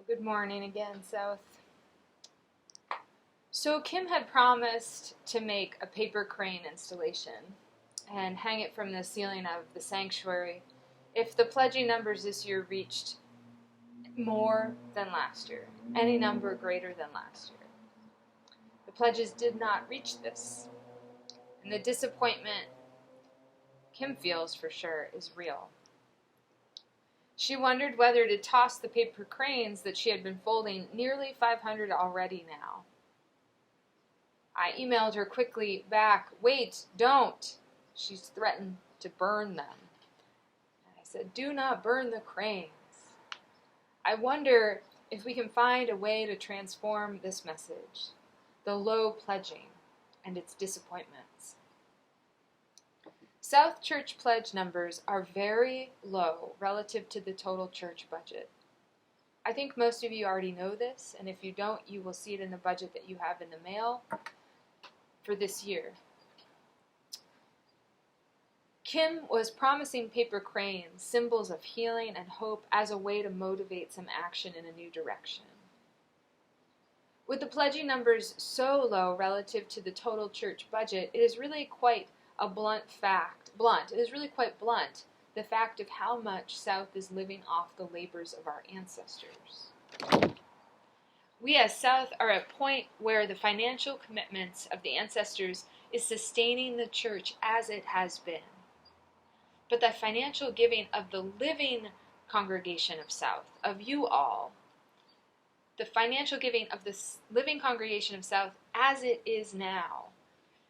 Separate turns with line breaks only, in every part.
Good morning again, South. So Kim had promised to make a paper crane installation and hang it from the ceiling of the sanctuary if the pledging numbers this year reached more than last year, any number greater than last year. The pledges did not reach this, and the disappointment Kim feels for sure is real. She wondered whether to toss the paper cranes that she had been folding, nearly 500 already now. I emailed her quickly back, "Wait, don't." She's threatened to burn them. And I said, "Do not burn the cranes." I wonder if we can find a way to transform this message, the low pledging and its disappointments. South Church pledge numbers are very low relative to the total church budget. I think most of you already know this, and if you don't, you will see it in the budget that you have in the mail for this year. Kim was promising paper cranes, symbols of healing and hope, as a way to motivate some action in a new direction. With the pledging numbers so low relative to the total church budget, it is really quite a blunt, the fact of how much South is living off the labors of our ancestors. We as South are at a point where the financial commitments of the ancestors is sustaining the church as it has been. But the financial giving of the living congregation of South, of you all, the financial giving of the living congregation of South as it is now,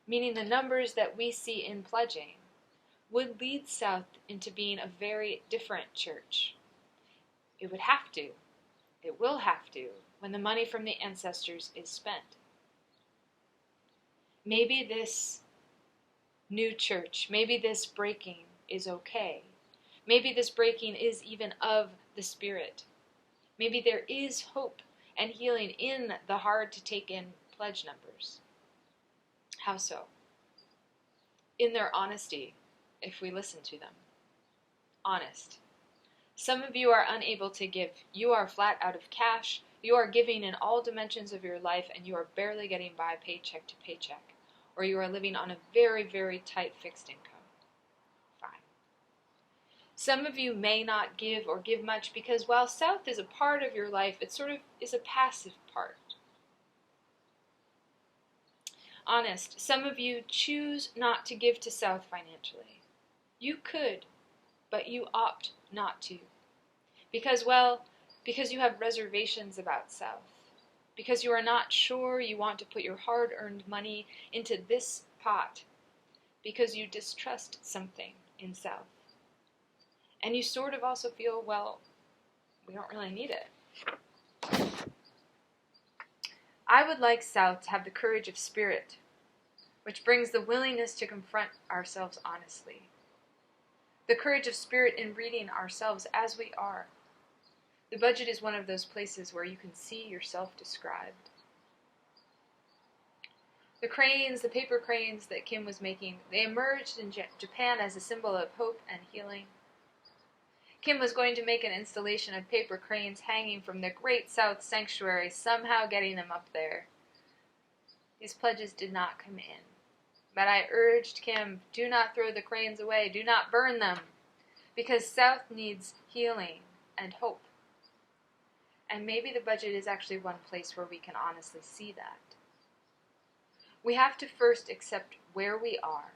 meaning the numbers that we see in pledging, would lead South into being a very different church. It would have to. It will have to when the money from the ancestors is spent. Maybe this new church, maybe this breaking is okay. Maybe this breaking is even of the Spirit. Maybe there is hope and healing in the hard to take in pledge numbers. How so? In their honesty, if we listen to them. Honest. Some of you are unable to give. You are flat out of cash. You are giving in all dimensions of your life, and you are barely getting by paycheck to paycheck. Or you are living on a very, very tight fixed income. Fine. Some of you may not give or give much because while South is a part of your life, it sort of is a passive part. Honest. Some of you choose not to give to South financially. You could, but you opt not to. Because you have reservations about South. Because you are not sure you want to put your hard-earned money into this pot. Because you distrust something in South. And you sort of also feel, we don't really need it. I would like South to have the courage of spirit, which brings the willingness to confront ourselves honestly. The courage of spirit in reading ourselves as we are. The budget is one of those places where you can see yourself described. The cranes, the paper cranes that Kim was making, they emerged in Japan as a symbol of hope and healing. Kim was going to make an installation of paper cranes hanging from the Great South Sanctuary, somehow getting them up there. These pledges did not come in. But I urged Kim, do not throw the cranes away, do not burn them, because South needs healing and hope. And maybe the budget is actually one place where we can honestly see that. We have to first accept where we are,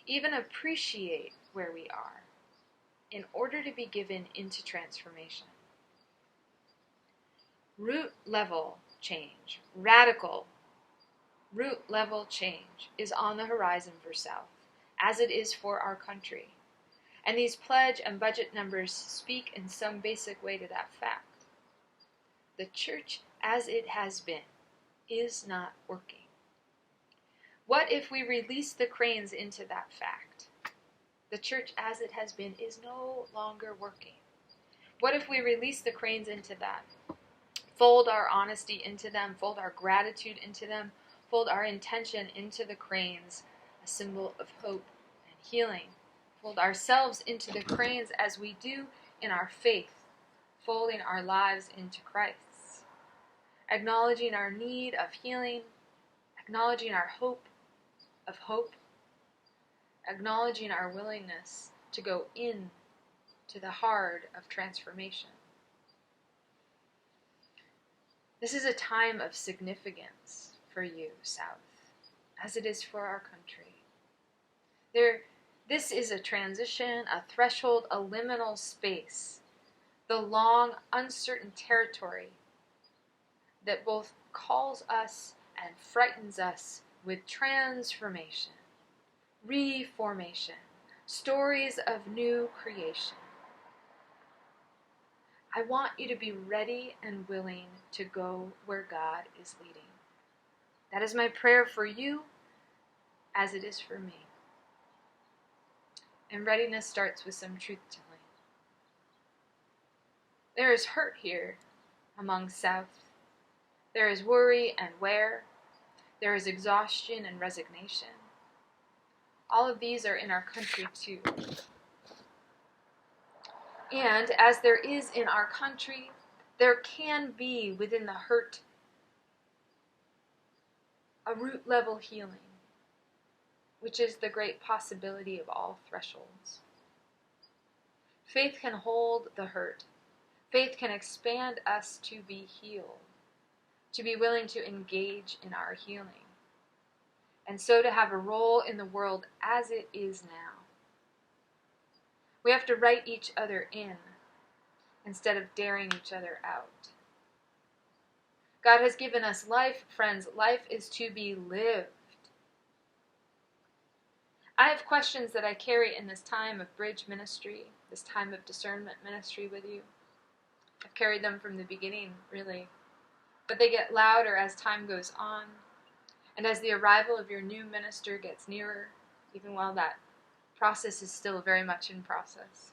even appreciate where we are, in order to be given into transformation. Root level change, radical root level change is on the horizon for South, as it is for our country. And these pledge and budget numbers speak in some basic way to that fact. The church as it has been is not working. What if we release the cranes into that fact? The church as it has been is no longer working. What if we release the cranes into that? Fold our honesty into them, fold our gratitude into them, fold our intention into the cranes, a symbol of hope and healing. Fold ourselves into the cranes as we do in our faith. unfolding our lives into Christ, acknowledging our need of healing, acknowledging our hope of hope, acknowledging our willingness to go in to the heart of transformation. This is a time of significance for you, South, as it is for our country. This is a transition, a threshold, a liminal space, the long, uncertain territory that both calls us and frightens us with transformation, reformation, stories of new creation. I want you to be ready and willing to go where God is leading. That is my prayer for you, as it is for me. And readiness starts with some truth-telling. There is hurt here among South. There is worry and wear. There is exhaustion and resignation. All of these are in our country too. And as there is in our country, there can be within the hurt a root level healing, which is the great possibility of all thresholds. Faith can hold the hurt. Faith can expand us to be healed, to be willing to engage in our healing, and so to have a role in the world as it is now. We have to write each other in instead of daring each other out. God has given us life, friends. Life is to be lived. I have questions that I carry in this time of bridge ministry, this time of discernment ministry with you. I've carried them from the beginning, really. But they get louder as time goes on, and as the arrival of your new minister gets nearer, even while that process is still very much in process.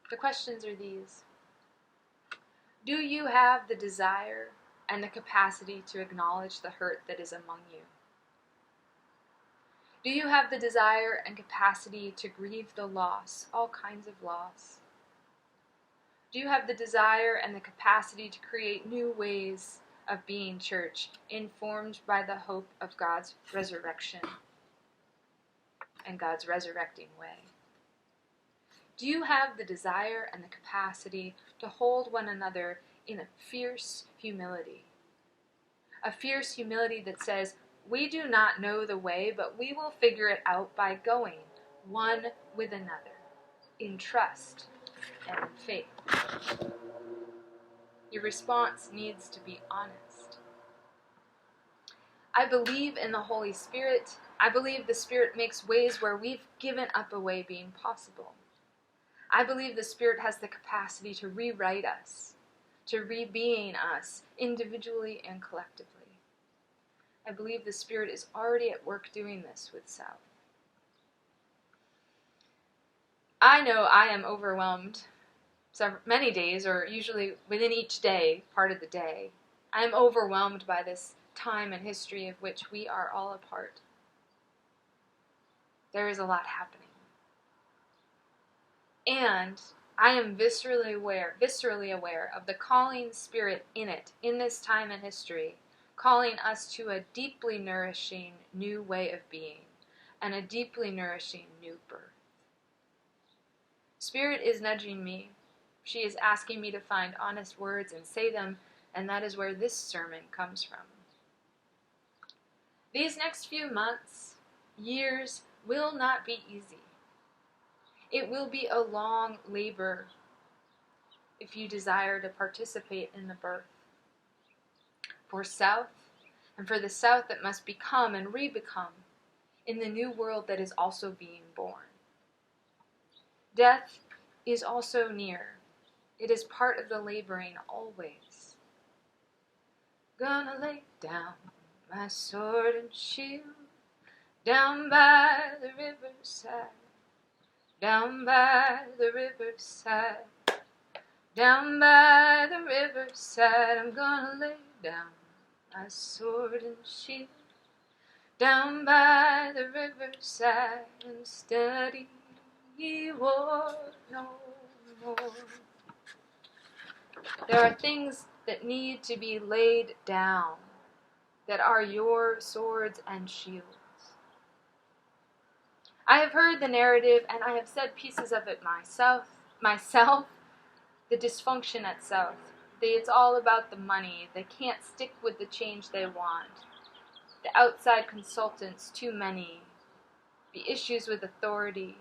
The questions are these. Do you have the desire and the capacity to acknowledge the hurt that is among you? Do you have the desire and capacity to grieve the loss, all kinds of loss? Do you have the desire and the capacity to create new ways of being church, informed by the hope of God's resurrection and God's resurrecting way? Do you have the desire and the capacity to hold one another in a fierce humility? A fierce humility that says, we do not know the way, but we will figure it out by going one with another in trust and in faith. Your response needs to be honest. I believe in the Holy Spirit. I believe the Spirit makes ways where we've given up a way being possible. I believe the Spirit has the capacity to rewrite us, to re-being us individually and collectively. I believe the Spirit is already at work doing this with South. I know I am overwhelmed many days, or usually within each day, part of the day. I am overwhelmed by this time and history of which we are all a part. There is a lot happening. And I am viscerally aware of the calling Spirit in it, in this time and history, calling us to a deeply nourishing new way of being and a deeply nourishing new birth. Spirit is nudging me. She is asking me to find honest words and say them, and that is where this sermon comes from. These next few months, years, will not be easy. It will be a long labor if you desire to participate in the birth. For South, and for the South that must become and re-become in the new world that is also being born. Death is also near. It is part of the laboring always. Gonna lay down my sword and shield down by the riverside, down by the riverside, down by the riverside. I'm gonna lay down my sword and shield down by the riverside and study war no more. There are things that need to be laid down, that are your swords and shields. I have heard the narrative, and I have said pieces of it myself, the dysfunction at South. It's all about the money. They can't stick with the change they want. The outside consultants, too many. The issues with authority.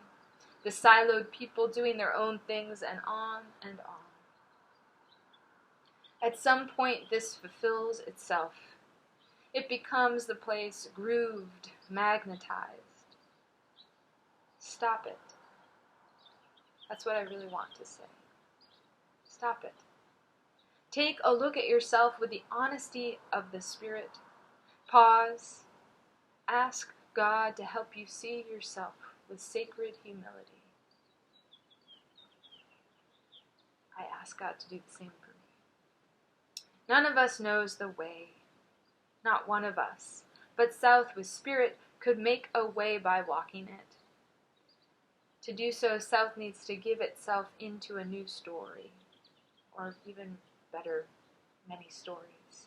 The siloed people doing their own things, and on and on. At some point, this fulfills itself. It becomes the place grooved, magnetized. Stop it. That's what I really want to say. Stop it. Take a look at yourself with the honesty of the Spirit. Pause. Ask God to help you see yourself with sacred humility. I ask God to do the same for me. None of us knows the way. Not one of us. But South with Spirit could make a way by walking it. To do so, South needs to give itself into a new story, or even better, many stories.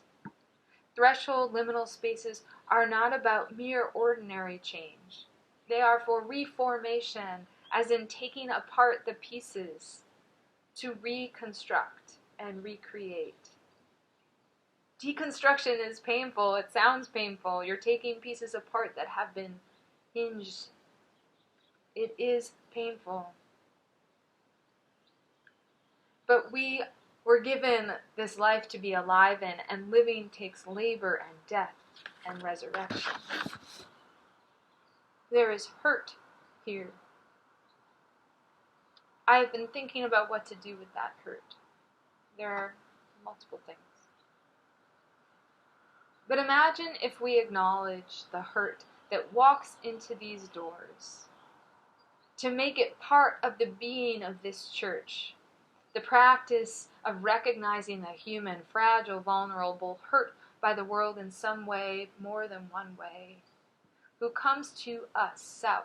Threshold liminal spaces are not about mere ordinary change. They are for reformation, as in taking apart the pieces to reconstruct and recreate. Deconstruction is painful. It sounds painful. You're taking pieces apart that have been hinged. It is painful. But we were given this life to be alive in, and living takes labor and death and resurrection. There is hurt here. I have been thinking about what to do with that hurt. There are multiple things. But imagine if we acknowledge the hurt that walks into these doors, to make it part of the being of this church, the practice of recognizing the human, fragile, vulnerable, hurt by the world in some way, more than one way, who comes to us, South,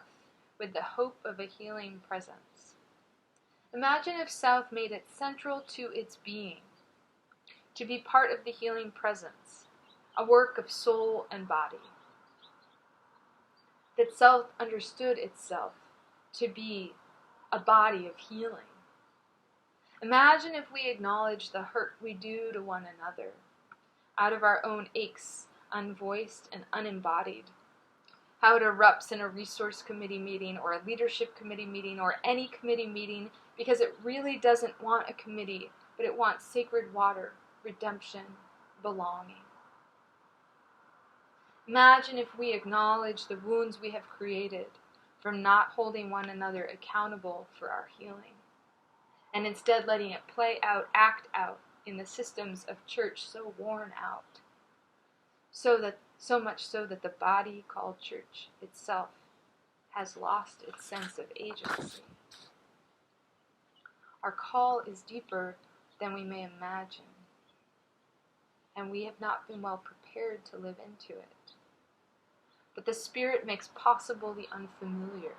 with the hope of a healing presence. Imagine if South made it central to its being, to be part of the healing presence, a work of soul and body. That South understood itself to be a body of healing. Imagine if we acknowledge the hurt we do to one another, out of our own aches, unvoiced and unembodied. How it erupts in a resource committee meeting or a leadership committee meeting or any committee meeting, because it really doesn't want a committee, but it wants sacred water, redemption, belonging. Imagine if we acknowledge the wounds we have created from not holding one another accountable for our healing, and instead letting it play out, act out in the systems of church so worn out, so much so that the body called church itself has lost its sense of agency. Our call is deeper than we may imagine, and we have not been well prepared to live into it. But the Spirit makes possible the unfamiliar.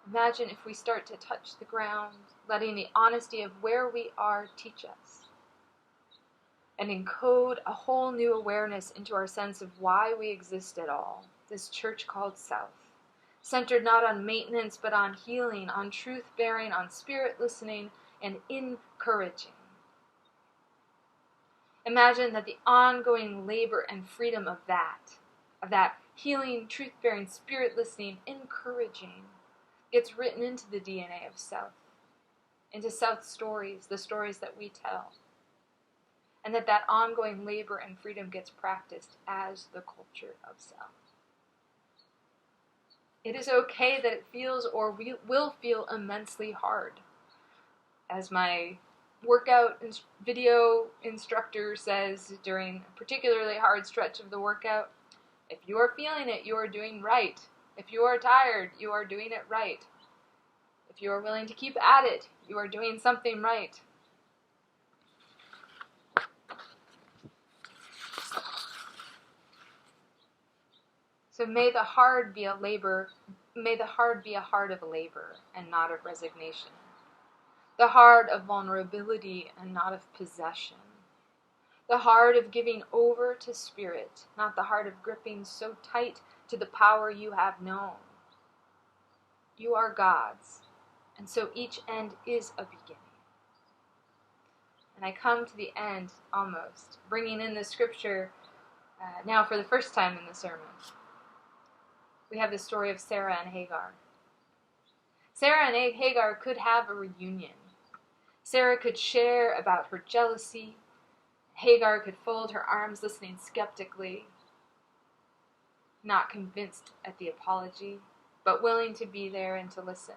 Imagine if we start to touch the ground, letting the honesty of where we are teach us, and encode a whole new awareness into our sense of why we exist at all, this church called South, centered not on maintenance but on healing, on truth-bearing, on spirit listening, and encouraging. Imagine that the ongoing labor and freedom of that healing, truth-bearing, spirit listening, encouraging, gets written into the DNA of South, into South stories, the stories that we tell, and that ongoing labor and freedom gets practiced as the culture of South. It is okay that it feels or will feel immensely hard. As my workout video instructor says during a particularly hard stretch of the workout, if you are feeling it, you are doing right. If you are tired, you are doing it right. If you are willing to keep at it, you are doing something right. So may the hard be a heart of labor and not of resignation. the heart of vulnerability and not of possession, the heart of giving over to spirit, not the heart of gripping so tight to the power you have known. You are God's, and so each end is a beginning. And I come to the end, almost, bringing in the scripture now for the first time in the sermon. We have the story of Sarah and Hagar. Sarah and Hagar could have a reunion. Sarah could share about her jealousy. Hagar could fold her arms, listening skeptically, not convinced at the apology, but willing to be there and to listen.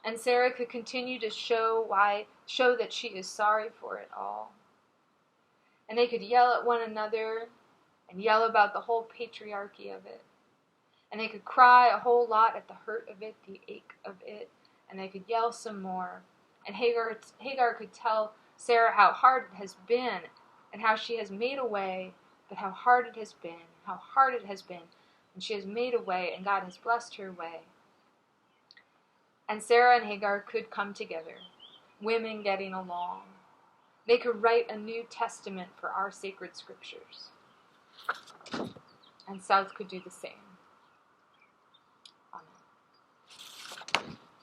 And Sarah could continue to show that she is sorry for it all. And they could yell at one another and yell about the whole patriarchy of it. And they could cry a whole lot at the hurt of it, the ache of it, and they could yell some more. And Hagar could tell Sarah how hard it has been and how she has made a way, but how hard it has been, and she has made a way, and God has blessed her way. And Sarah and Hagar could come together, women getting along. They could write a New Testament for our sacred scriptures. And South could do the same.